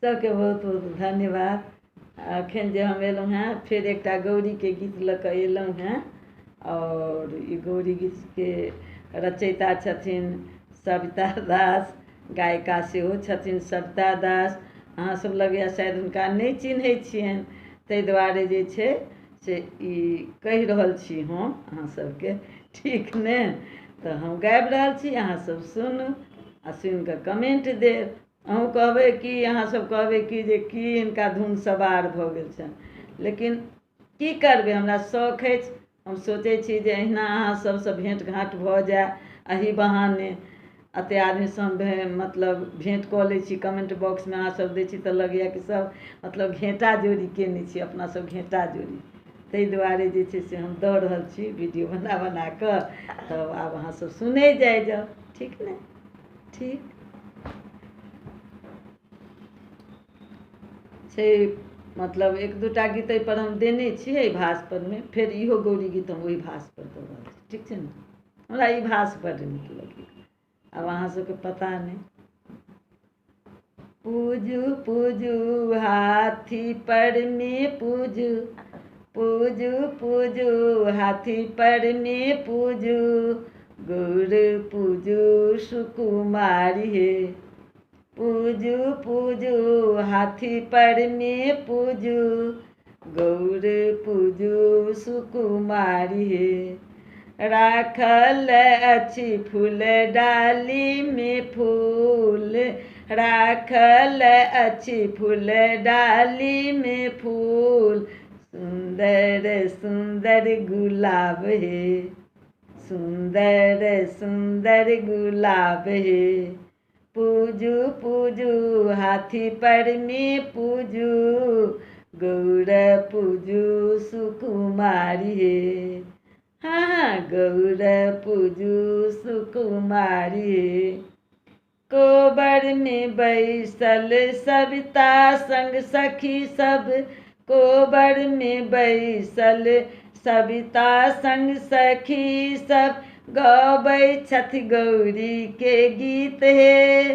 सबके बहुत बहुत धन्यवाद। अखन जे हम एलहुँ हेँ फेर एकटा गौरीके गीत लऽ कऽ एलहुँ हेँ, और ई गौरी गीतके रचयिता छथिन सविता दास, गायिका सेहो छथिन सविता दास। अहाँसभ लगैए शायद हुनका नहि चिन्हैत छियनि, ताहि दुआरे जे छै से ई कहि रहल छी हम अहाँसभके, ठीक ने? तऽ हम गाबि रहल छी, अहाँसभ सुनू आ सुनि कऽ कमेंट देब। अहूँ कहबै कि अहाँसभ कहबै कि जे की हिनका धुन सवार भऽ गेल छनि, लेकिन की करबै, हमरा शौक अछि। हम सोचै छी जे अहिना अहाँ सभसँ भेँट घाँट भऽ जाय, एही बहाने एतेक आदमीसँ हम मतलब भेँट कऽ लै छी। कमेंट बॉक्समे अहाँसभ दै छी तऽ लगैए कि सभ मतलब घेँटा जोड़ी कयने छी, अपनासभ घेँटा जोड़ी। ताहि दुआरे जे छै से हम दऽ रहल छी वीडियो बना बना कऽ। तब आब अहाँसभ सुनै जाइ जाउ, ठीक ने? ठीक छै। मतलब एक दू टा गीत एहिपर हम देने छियै एहि भाषपरमे, फेर इहो गौरी गीत हम ओहि भाषपर दऽ रहल छी, ठीक छै ने? हमरा ई भाष बड्ड नीक लगैए, आब अहाँसभके पता नहि। पूजू पूजू हाथी पर में पूजू, पूजू पूजू हाथी पर में पूजू, गौर पूजू सुकुमारी हे। पूजू पूजू हाथी पर में पूजू, गौर पूजू सुकुमारी हे। राखल अछि फूल डाली में फूल, राखल अछि फूल डाली में फूल, सुंदर सुंदर गुलाब हे, सुंदर सुंदर गुलाब हे। पूजू पूजू हाथी पर में पूजू, गौर पूजू सुकुमारी हे। हाँ, गौर पूजू सुकुमारी हे। कोबर में बैसल सविता संग सखी सब, कोबर में बैसल सविता संग सखी सब, गबै छथि गौरी के गीत हे।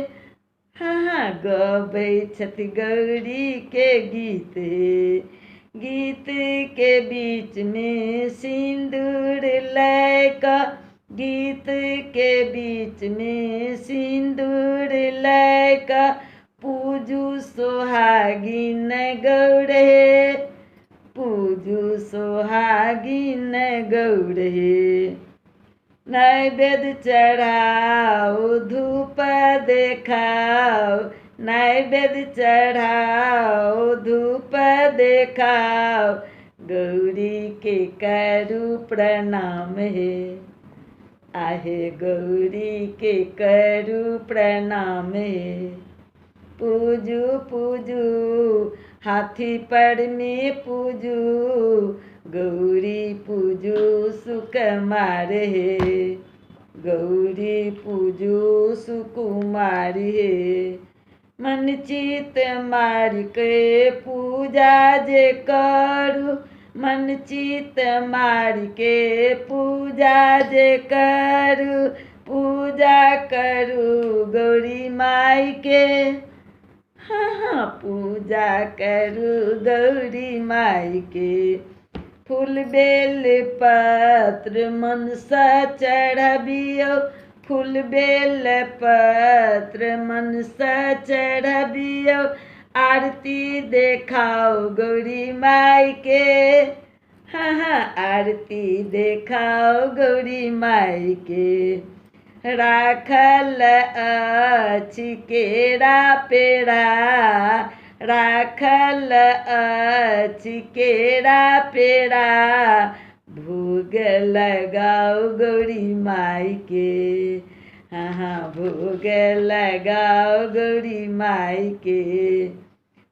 हाँ, गबै छथि गौरी के गीत हे। गीत के बीच में सिंदूर लय कऽ, गीत के बीच में सिंदूर लय कऽ, पूजू सोहागिन गौर हे, पूजू सोहागिन गौर हे। नैवेद्य चढ़ाओ धूप देखाओ, नैवेद्य चढ़ाओ धूप देखाओ, गौरी के करू प्रणाम हे। आहे गौरी के करू प्रणाम हे। पूजू पूजू हाथी पर में पूजू, गौरी पूजू सुकुमार हे, गौरी पूजू सुकुमार हे। मन चित मारि के पूजा जे करू, मन चित मारि के पूजा जे करू, पूजा करू गौरी माई के। हाँ, पूजा करू गौरी माई के। फूल बेल पत्र मन सा चढ़बियौ, फूल बेल पत्र मन सा चढ़बियौ, आरती देखाओ गौरी माई के। हाँ, आरती देखाओ गौरी माई के। राखल अछि केरा पेड़ा, राखल अछि केरा पेड़ा, भोग लगाओ गौरी माई के। हाँ, भोग लगाओ गौरी माई के।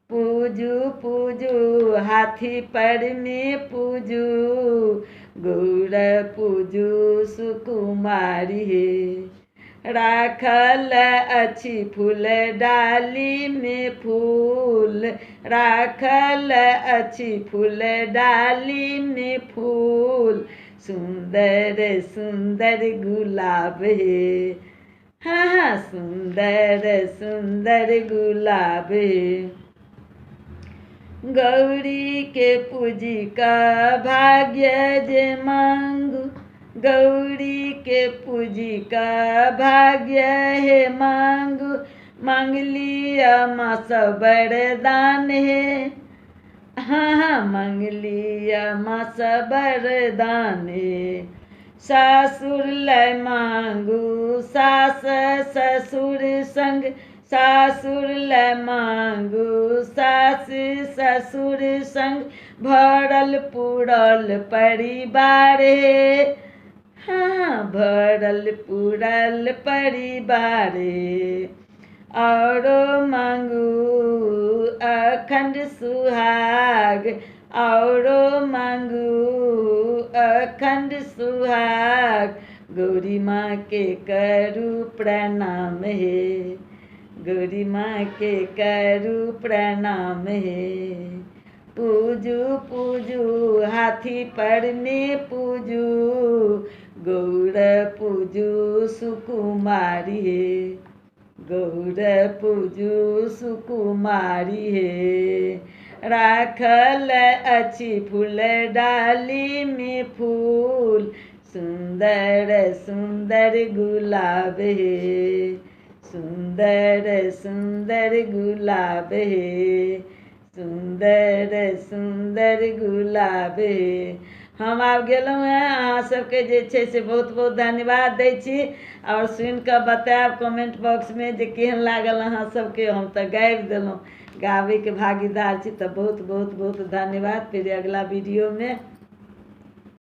पूजू पूजू हाथी पर में पूजू, गौर पूजू सुकुमारी हे। राखल अछि फूल डाली में फूल, राखल अछि फूल डाली में फूल, सुंदर सुंदर गुलाब हे। हाँ हाँ सुंदर सुंदर गुलाब गौरी के पूजी का भाग्य जे मांगू गौरी के पूजी का भाग्य है मांगू मांग लिया माँ सब वरदान है हाँ हाँ मांग लिया माँ सब वरदान है सासुर लय मांगू सास ससुर संग सासुर लय मांगू सास ससुर संग भरल पूरल परिवार हाँ भरल पूरल परिवार औरो मांगू अखंड सुहाग औरो मांगू अखंड सुहाग गौरी माँ के करू प्रणाम है गौरी माँ के करू प्रणाम है पूजू पूजू हाथी पर में पूजू गौर पूजू सुकुमारी है गौर पूजू सुकुमारी है राखल अच्छी फूल डाली में फूल सुंदर सुंदर गुलाब है सुंदर सुंदर गुलाब है सुंदर सुंदर गुलाब है हम आब गेलहुँ हेँ अहाँ सबके जे छै से बहुत बहुत धन्यवाद दै छी और सुनि कऽ बतायब कमेंट बॉक्समे जे केहन लागल अहाँ सबके हम तऽ गाबि देलहुँ गाबैके भागीदार छी तऽ बहुत बहुत बहुत धन्यवाद फिर अगला वीडियोमे